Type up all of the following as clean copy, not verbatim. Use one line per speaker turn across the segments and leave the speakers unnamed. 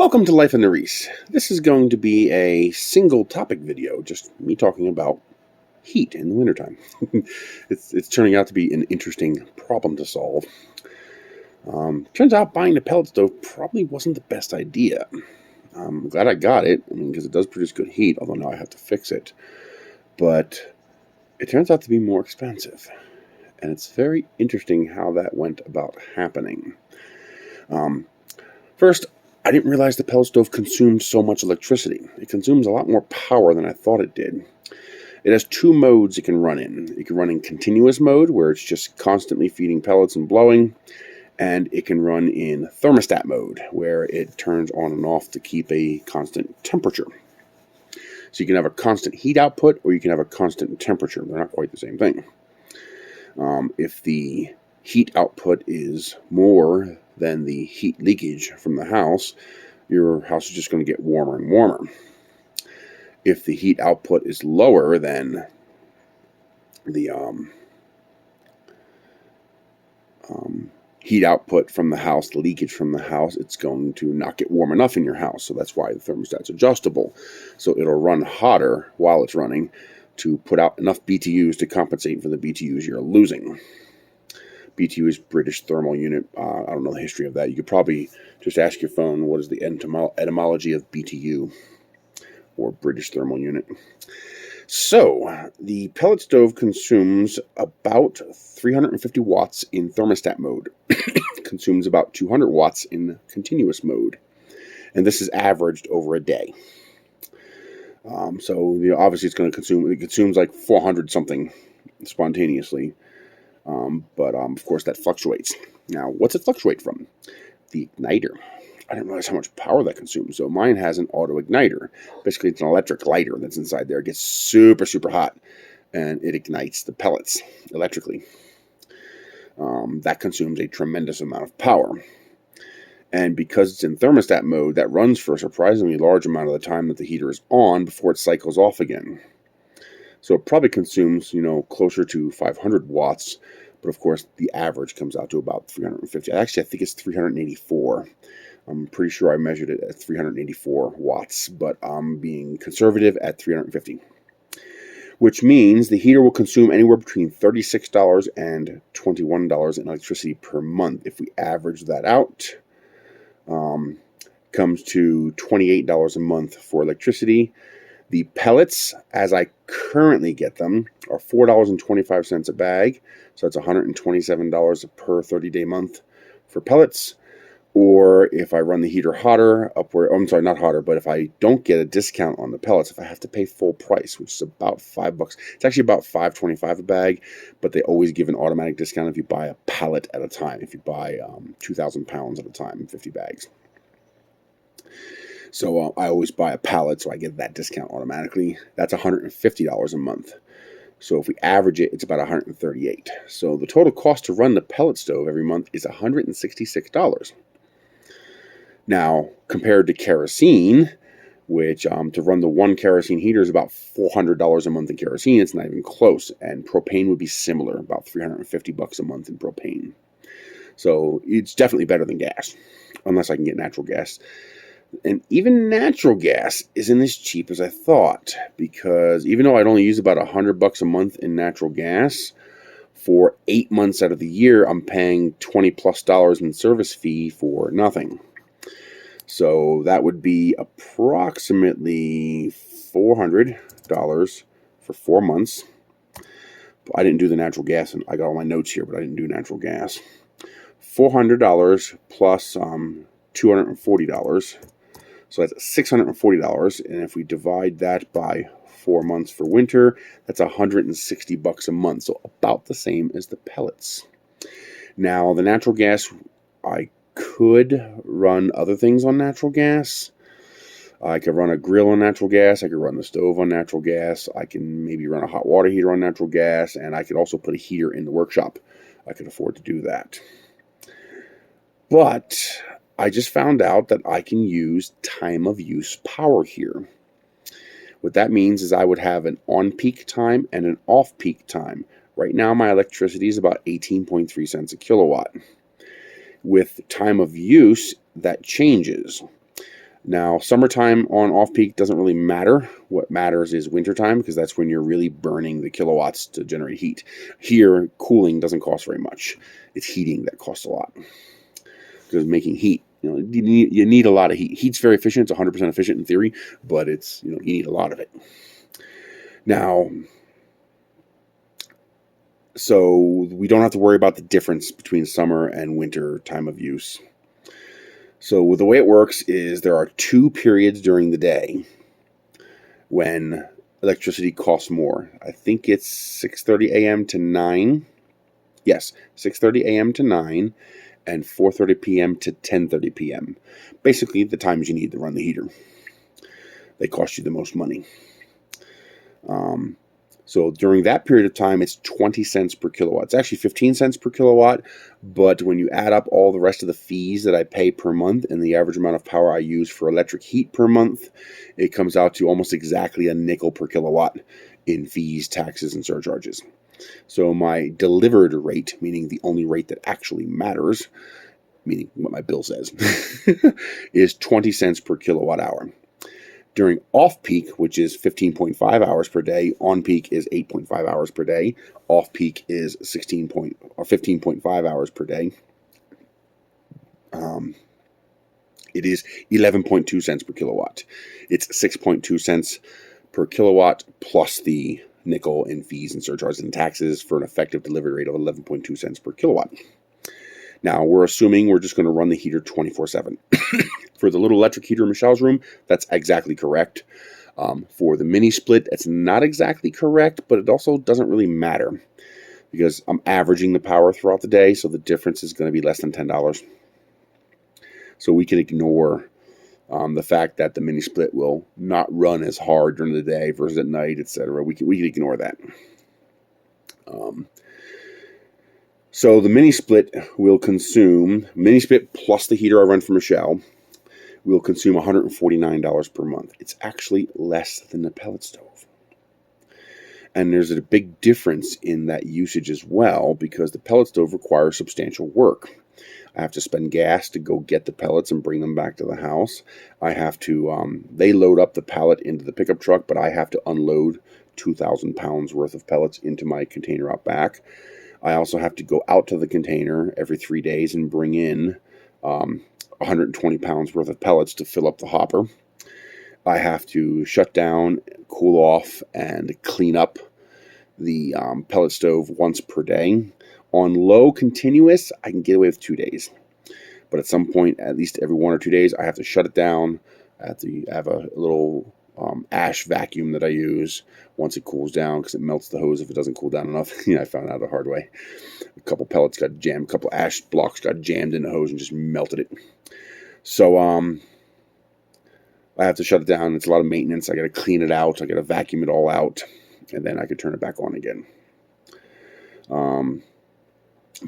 Welcome to Life in the Reese. This is going to be a single topic video, just me talking about heat in the wintertime. It's turning out to be an interesting problem to solve. Turns out buying the pellet stove probably wasn't the best idea. I'm glad I got it, because it does produce good heat, although now I have to fix it. But it turns out to be more expensive. And it's very interesting how that went about happening. First, I didn't realize the pellet stove consumed so much electricity. It consumes a lot more power than I thought it did. It has two modes it can run in. It can run in continuous mode, where it's just constantly feeding pellets and blowing, and it can run in thermostat mode, where it turns on and off to keep a constant temperature. So you can have a constant heat output, or you can have a constant temperature. They're not quite the same thing. If the heat output is more than the heat leakage from the house, your house is just going to get warmer and warmer. If the heat output is lower than the heat output from the house, the leakage from the house, it's going to not get warm enough in your house. So that's why the thermostat's adjustable. So it'll run hotter while it's running to put out enough BTUs to compensate for the BTUs you're losing. BTU is British Thermal Unit. I don't know the history of that. You could probably just ask your phone, what is the etymology of BTU, or British Thermal Unit. So, the pellet stove consumes about 350 watts in thermostat mode. Consumes about 200 watts in continuous mode. And this is averaged over a day. So, obviously it's going to consume, it consumes like 400 something spontaneously. But of course that fluctuates. Now, what's it fluctuate from? The igniter. I didn't realize how much power that consumes. So mine has an auto igniter. Basically, it's an electric lighter that's inside there. It gets super, super hot, and it ignites the pellets electrically. That consumes a tremendous amount of power. And because it's in thermostat mode, that runs for a surprisingly large amount of the time that the heater is on before it cycles off again. So it probably consumes, closer to 500 watts, but of course the average comes out to about 350. Actually, I think it's 384. I'm pretty sure I measured it at 384 watts, but I'm being conservative at 350. Which means the heater will consume anywhere between $36 and $21 in electricity per month. If we average that out, comes to $28 a month for electricity. The pellets, as I currently get them, are $4.25 a bag. So that's $127 per 30-day month for pellets. Or if I run the heater hotter, not hotter, but if I don't get a discount on the pellets, if I have to pay full price, which is about $5, it's actually about $5.25 a bag, but they always give an automatic discount if you buy a pallet at a time, if you buy 2,000 pounds at a time, 50 bags. So I always buy a pallet, so I get that discount automatically. That's $150 a month. So if we average it, it's about $138. So the total cost to run the pellet stove every month is $166. Now, compared to kerosene, which to run the one kerosene heater is about $400 a month in kerosene, it's not even close. And propane would be similar, about $350 a month in propane. So it's definitely better than gas, unless I can get natural gas. And even natural gas isn't as cheap as I thought, because even though I'd only use about $100 a month in natural gas, for 8 months out of the year, I'm paying $20+ in service fee for nothing. So that would be approximately $400 for 4 months. I didn't do the natural gas, and I got all my notes here, but I didn't do natural gas. $400 plus $240. So that's $640, and if we divide that by 4 months for winter, that's $160 a month, so about the same as the pellets. Now, the natural gas, I could run other things on natural gas. I could run a grill on natural gas, I could run the stove on natural gas, I can maybe run a hot water heater on natural gas, and I could also put a heater in the workshop. I could afford to do that. But I just found out that I can use time of use power here. What that means is I would have an on-peak time and an off-peak time. Right now my electricity is about 18.3 cents a kilowatt. With time of use, that changes. Now, summertime on off-peak doesn't really matter. What matters is wintertime, because that's when you're really burning the kilowatts to generate heat. Here, cooling doesn't cost very much. It's heating that costs a lot. Because making heat, you need a lot of heat. Heat's very efficient. It's 100% efficient in theory, but it's, you need a lot of it. Now, so we don't have to worry about the difference between summer and winter time of use. So the way it works is there are 2 periods during the day when electricity costs more. I think it's 6:30 a.m. to 9. Yes, 6:30 a.m. to 9 and 4:30 p.m. to 10:30 p.m. Basically, the times you need to run the heater. They cost you the most money. So during that period of time, it's 20 cents per kilowatt. It's actually 15 cents per kilowatt, but when you add up all the rest of the fees that I pay per month and the average amount of power I use for electric heat per month, it comes out to almost exactly a nickel per kilowatt in fees, taxes, and surcharges. So my delivered rate, meaning the only rate that actually matters, meaning what my bill says, is 20 cents per kilowatt hour. During off-peak, which is 15.5 hours per day, on-peak is 8.5 hours per day, off-peak is 15.5 hours per day. It is 11.2 cents per kilowatt. It's 6.2 cents per kilowatt plus the nickel in fees and surcharges and taxes for an effective delivery rate of 11.2 cents per kilowatt. Now, we're assuming we're just going to run the heater 24/7. For the little electric heater in Michelle's room, that's exactly correct. For the mini split, that's not exactly correct, but it also doesn't really matter because I'm averaging the power throughout the day, so the difference is going to be less than $10. So we can ignore the fact that the mini split will not run as hard during the day versus at night, etc. We can ignore that. So the mini split will consume, mini split plus the heater I run for Michelle, will consume $149 per month. It's actually less than the pellet stove. And there's a big difference in that usage as well because the pellet stove requires substantial work. I have to spend gas to go get the pellets and bring them back to the house. I have to, they load up the pallet into the pickup truck, but I have to unload 2,000 pounds worth of pellets into my container out back. I also have to go out to the container every 3 days and bring in 120 pounds worth of pellets to fill up the hopper. I have to shut down, cool off, and clean up the pellet stove once per day. On low continuous, I can get away with 2 days. But at some point, at least every 1 or 2 days, I have to shut it down. I have a little ash vacuum that I use once it cools down because it melts the hose if it doesn't cool down enough. I found out the hard way. A couple pellets got jammed, a couple ash blocks got jammed in the hose and just melted it. So I have to shut it down. It's a lot of maintenance. I got to clean it out. I got to vacuum it all out, and then I could turn it back on again.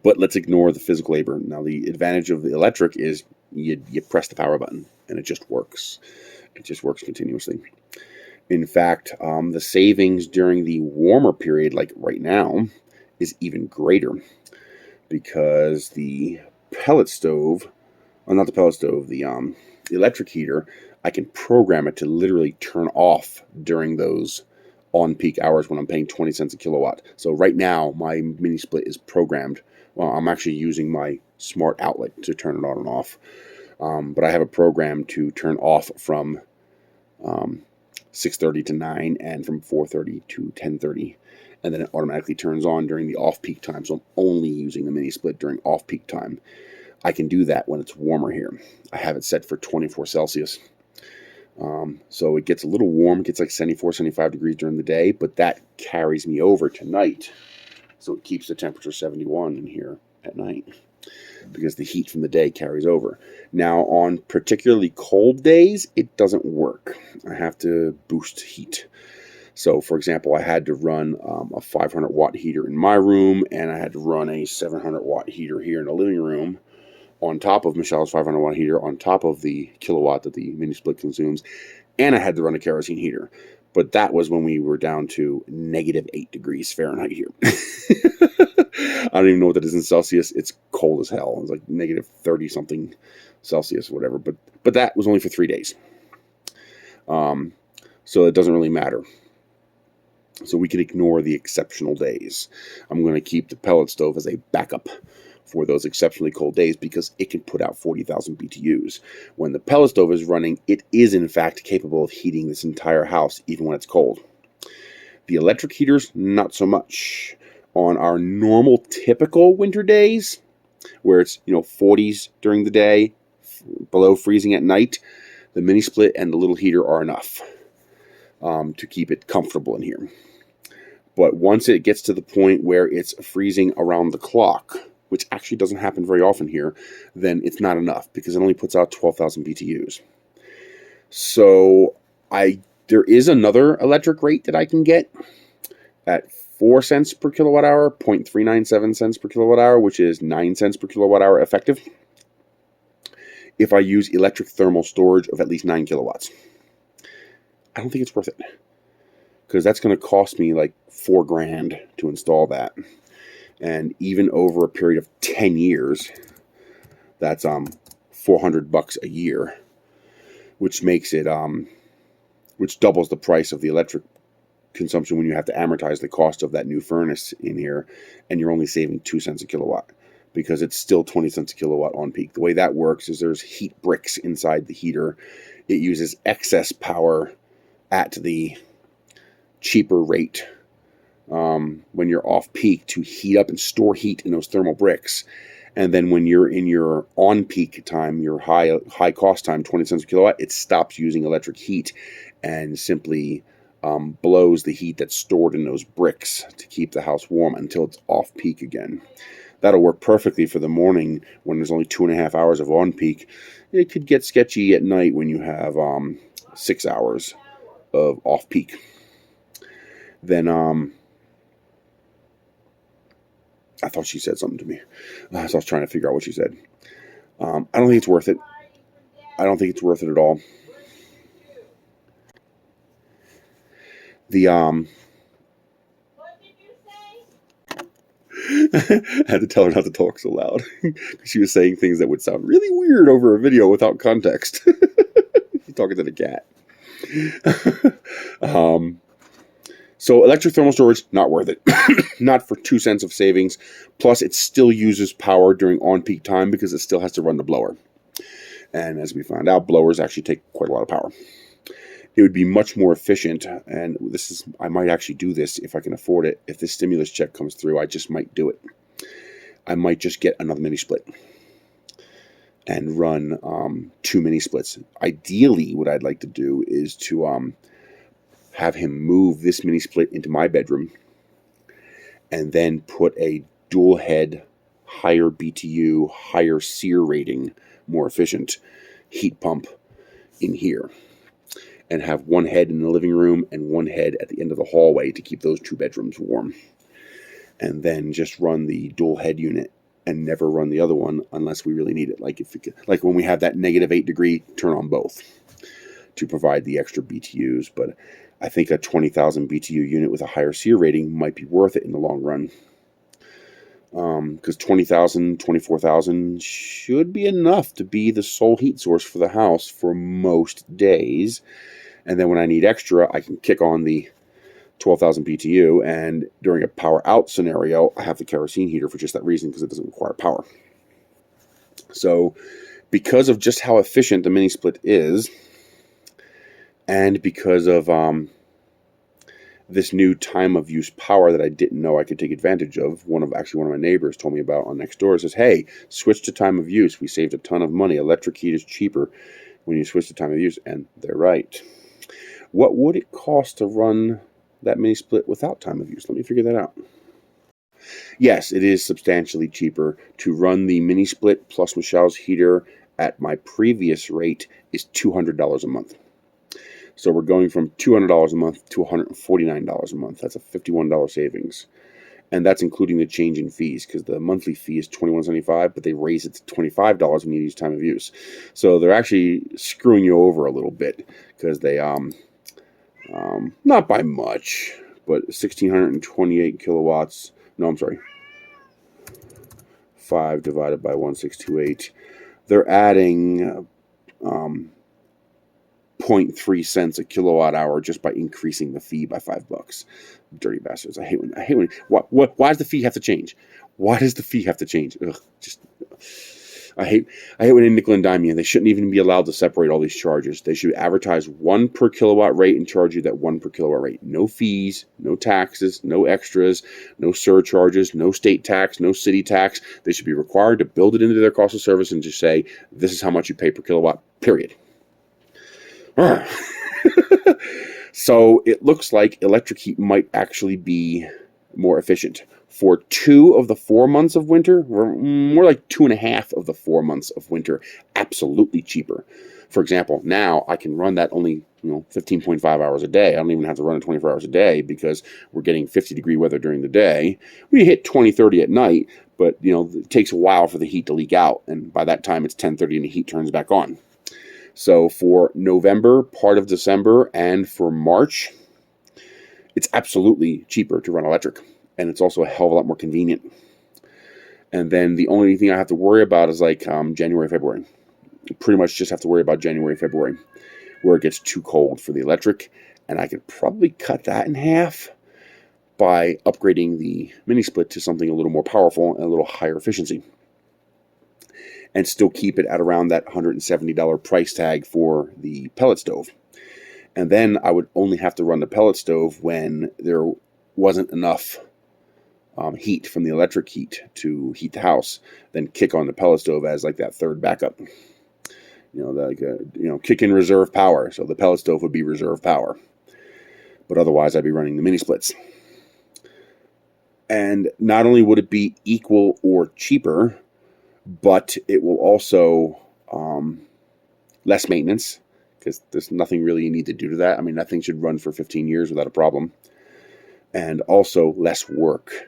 But let's ignore the physical labor. Now, the advantage of the electric is you press the power button, and it just works. It just works continuously. In fact, the savings during the warmer period, like right now, is even greater because the pellet stove, well, not the pellet stove, the electric heater, I can program it to literally turn off during those on-peak hours when I'm paying 20 cents a kilowatt. So right now, my mini split is programmed. Well, I'm actually using my smart outlet to turn it on and off. But I have a program to turn off from 6:30 to 9 and from 4:30 to 10:30. And then it automatically turns on during the off-peak time. So I'm only using the mini split during off-peak time. I can do that when it's warmer here. I have it set for 24 Celsius. So it gets a little warm. It gets like 74, 75 degrees during the day, but that carries me over to night. So it keeps the temperature 71 in here at night because the heat from the day carries over. Now, on particularly cold days, it doesn't work. I have to boost heat. So, for example, I had to run a 500-watt heater in my room, and I had to run a 700-watt heater here in the living room on top of Michelle's 500-watt heater, on top of the kilowatt that the mini split consumes, and I had to run a kerosene heater. But that was when we were down to -8 degrees Fahrenheit here. I don't even know what that is in Celsius. It's cold as hell. It's like -30-something Celsius or whatever. But that was only for 3 days. So it doesn't really matter. So we can ignore the exceptional days. I'm going to keep the pellet stove as a backup for those exceptionally cold days because it can put out 40,000 BTUs. When the pellet stove is running, it is in fact capable of heating this entire house even when it's cold. The electric heaters, not so much. On our normal, typical winter days, where it's 40s during the day, below freezing at night, the mini split and the little heater are enough to keep it comfortable in here. But once it gets to the point where it's freezing around the clock, which actually doesn't happen very often here, then it's not enough because it only puts out 12,000 BTUs. So there is another electric rate that I can get at 4 cents per kilowatt hour, 0.397 cents per kilowatt hour, which is 9 cents per kilowatt hour effective, if I use electric thermal storage of at least 9 kilowatts. I don't think it's worth it because that's going to cost me like $4,000 to install that. And even over a period of 10 years, that's $400 a year, which makes it which doubles the price of the electric consumption when you have to amortize the cost of that new furnace in here, and you're only saving 2 cents a kilowatt because it's still 20 cents a kilowatt on peak. The way that works is there's heat bricks inside the heater. It uses excess power at the cheaper rate when you're off peak to heat up and store heat in those thermal bricks. And then when you're in your on peak time, your high cost time, 20 cents a kilowatt, it stops using electric heat and simply blows the heat that's stored in those bricks to keep the house warm until it's off peak again. That'll work perfectly for the morning when there's only 2.5 hours of on peak. It could get sketchy at night when you have 6 hours of off peak. Then I thought she said something to me, so I was trying to figure out what she said. I don't think it's worth it. I don't think it's worth it at all. The
What did you
I had to tell her not to talk so loud. She was saying things that would sound really weird over a video without context. She's talking to the cat. So electric thermal storage, not worth it. Not for 2 cents of savings. Plus, it still uses power during on-peak time because it still has to run the blower. And as we found out, blowers actually take quite a lot of power. It would be much more efficient, and I might actually do this if I can afford it. If this stimulus check comes through, I just might do it. I might just get another mini split and run 2 mini splits. Ideally, what I'd like to do is to have him move this mini split into my bedroom and then put a dual head, higher BTU, higher SEER rating, more efficient heat pump in here, and have one head in the living room and one head at the end of the hallway to keep those 2 bedrooms warm. And then just run the dual head unit and never run the other one unless we really need it. Like when we have that -8 degree, turn on both to provide the extra BTUs. But I think a 20,000 BTU unit with a higher SEER rating might be worth it in the long run. Because 20,000, 24,000 should be enough to be the sole heat source for the house for most days. And then when I need extra, I can kick on the 12,000 BTU, and during a power out scenario, I have the kerosene heater for just that reason because it doesn't require power. So because of just how efficient the mini split is, and because of this new time of use power that I didn't know I could take advantage of, one of my neighbors told me about on Nextdoor. Says, hey, switch to time of use. We saved a ton of money. Electric heat is cheaper when you switch to time of use. And they're right. What would it cost to run that mini split without time of use? Let me figure that out. Yes, it is substantially cheaper to run the mini split plus Michelle's heater at my previous rate is $200 a month. So we're going from $200 a month to $149 a month. That's a $51 savings. And that's including the change in fees, because the monthly fee is $21.75, but they raise it to $25 when you use time of use. So they're actually screwing you over a little bit, because they, not by much, but 1,628 kilowatts. No, I'm sorry. 5 divided by 1,628. They're adding 0.3 cents a kilowatt hour just by increasing the fee by $5. Dirty bastards! I hate when. Why does the fee have to change? Why does the fee have to change? Ugh, I hate when they nickel and dime you. They shouldn't even be allowed to separate all these charges. They should advertise 1 per kilowatt rate and charge you that 1 per kilowatt rate. No fees, no taxes, no extras, no surcharges, no state tax, no city tax. They should be required to build it into their cost of service and just say, this is how much you pay per kilowatt, period. So it looks like electric heat might actually be more efficient. For 2 of the 4 months of winter, or more like 2.5 of the 4 months of winter, absolutely cheaper. For example, now I can run that only 15.5 hours a day. I don't even have to run it 24 hours a day because we're getting 50-degree weather during the day. We hit 20, 30 at night, but it takes a while for the heat to leak out, and by that time it's 10:30 and the heat turns back on. So for November, part of December, and for March, it's absolutely cheaper to run electric. And it's also a hell of a lot more convenient. And then the only thing I have to worry about is like January, February. Pretty much just have to worry about January, February, where it gets too cold for the electric. And I could probably cut that in half by upgrading the mini split to something a little more powerful and a little higher efficiency. And still keep it at around that $170 price tag for the pellet stove. And then I would only have to run the pellet stove when there wasn't enough heat from the electric heat to heat the house, then kick on the pellet stove as like that third backup. Kick in reserve power. So the pellet stove would be reserve power. But otherwise, I'd be running the mini splits. And not only would it be equal or cheaper, but it will also less maintenance, because there's nothing really you need to do to that. I mean, that thing should run for 15 years without a problem. And also less work.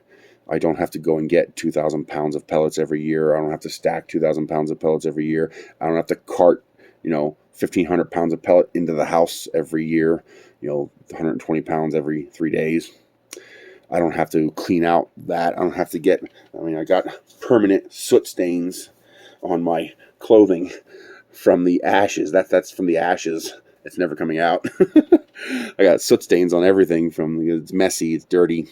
I don't have to go and get 2,000 pounds of pellets every year. I don't have to stack 2,000 pounds of pellets every year. I don't have to cart, 1,500 pounds of pellet into the house every year, 120 pounds every 3 days. I don't have to clean out that. I don't have to I got permanent soot stains on my clothing from the ashes. That's from the ashes. It's never coming out. I got soot stains on everything it's messy, it's dirty.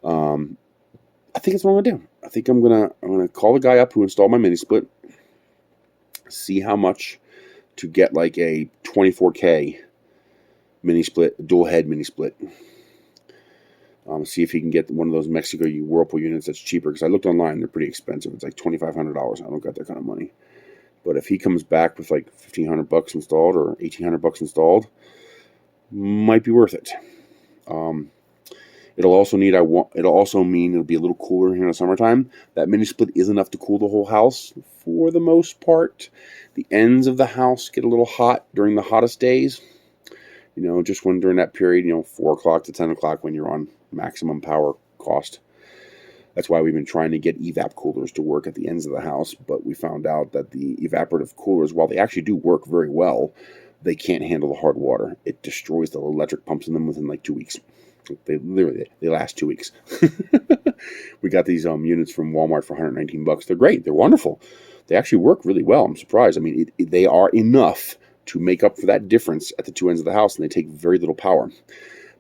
I think that's what I'm gonna do. I think I'm gonna call the guy up who installed my mini split, see how much to get like a 24K mini split, dual head mini split. See if he can get one of those Mexico Whirlpool units that's cheaper, because I looked online, they're pretty expensive. It's like $2,500. I don't got that kind of money. But if he comes back with like $1,500 installed or $1,800 installed, might be worth it. It'll also mean it'll be a little cooler here in the summertime. That mini split is enough to cool the whole house for the most part. The ends of the house get a little hot during the hottest days. Just when during that period, 4 o'clock to 10 o'clock when you're on maximum power cost. That's why we've been trying to get evap coolers to work at the ends of the house, but we found out that the evaporative coolers, while they actually do work very well, they can't handle the hard water. It destroys the electric pumps in them within like 2 weeks. They last 2 weeks. We got these units from Walmart for $119. They're great. They're wonderful. They actually work really well. I'm surprised. I mean, they are enough to make up for that difference at the 2 ends of the house, and they take very little power.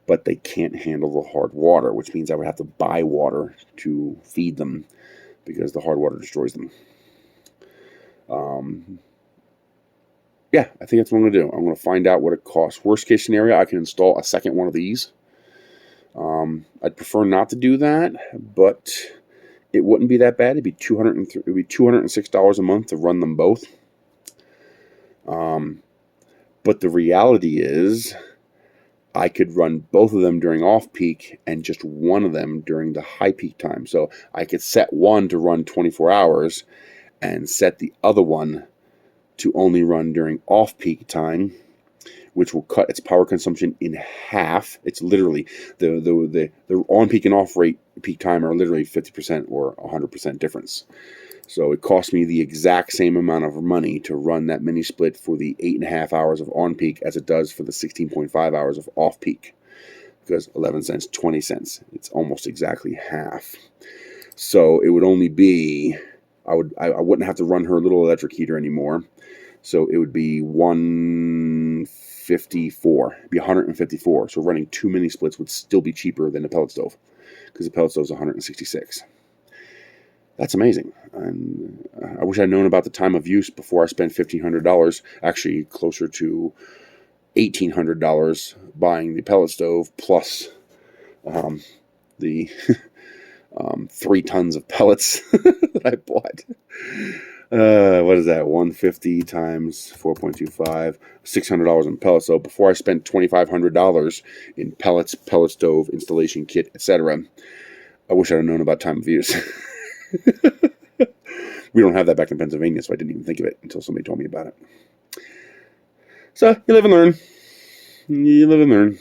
But they can't handle the hard water, which means I would have to buy water to feed them because the hard water destroys them. Yeah, I think that's what I'm going to do. I'm going to find out what it costs. Worst case scenario, I can install a second one of these. I'd prefer not to do that, but it wouldn't be that bad. It'd be $206 a month to run them both. But the reality is, I could run both of them during off-peak and just one of them during the high-peak time. So I could set one to run 24 hours and set the other one to only run during off-peak time, which will cut its power consumption in half. It's literally, the on-peak and off-rate peak time are literally 50% or 100% difference. So it cost me the exact same amount of money to run that mini split for the 8.5 hours of on-peak as it does for the 16.5 hours of off-peak. Because 11 cents, 20 cents, it's almost exactly half. So it would only be, I wouldn't have to run her little electric heater anymore. So it would be $150 It'd be 154. So running 2 mini splits would still be cheaper than the pellet stove, because the pellet stove is 166. That's amazing. And I wish I'd known about the time of use before I spent $1,500, actually closer to $1,800 buying the pellet stove, plus the 3 tons of pellets that I bought. What is that? 150 times 4.25, $600 in pellets. So before I spent $2,500 in pellets, pellet stove, installation kit, etc., I wish I'd have known about time of use. We don't have that back in Pennsylvania, so I didn't even think of it until somebody told me about it. So you live and learn. You live and learn.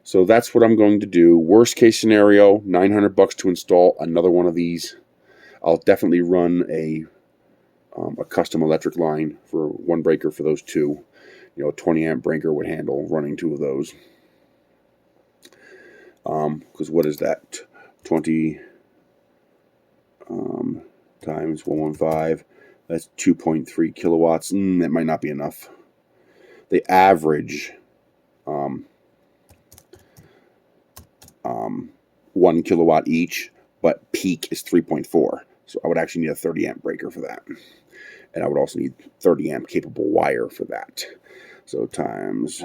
So that's what I'm going to do. Worst case scenario, $900 to install another one of these. I'll definitely run a custom electric line for one breaker for those two. You know, a 20 amp breaker would handle running 2 of those. Because what is that? 20 times 115. That's 2.3 kilowatts. That might not be enough. They average 1 kilowatt each, but peak is 3.4. So I would actually need a 30 amp breaker for that. And I would also need 30 amp capable wire for that. So times,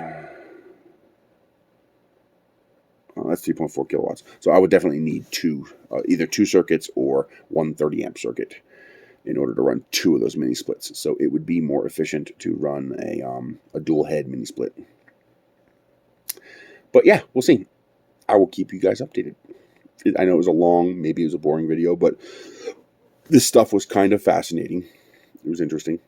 that's 3.4 kilowatts. So I would definitely need either 2 circuits or one 30 amp circuit in order to run 2 of those mini splits. So it would be more efficient to run a dual head mini split. But yeah, we'll see. I will keep you guys updated. I know it was a long, maybe it was a boring video, but this stuff was kind of fascinating. It was interesting.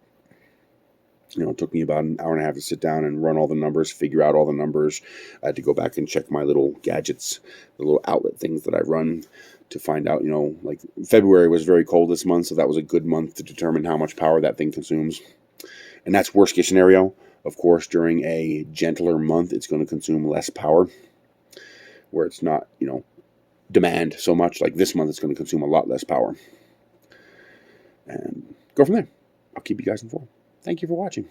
You know, it took me about an hour and a half to sit down and run all the numbers, figure out all the numbers. I had to go back and check my little gadgets, the little outlet things that I run to find out, you know, like February was very cold this month, so that was a good month to determine how much power that thing consumes. And that's worst case scenario. Of course, during a gentler month, it's going to consume less power, where it's not, you know, demand so much. Like this month, it's going to consume a lot less power. And go from there. I'll keep you guys informed. Thank you for watching.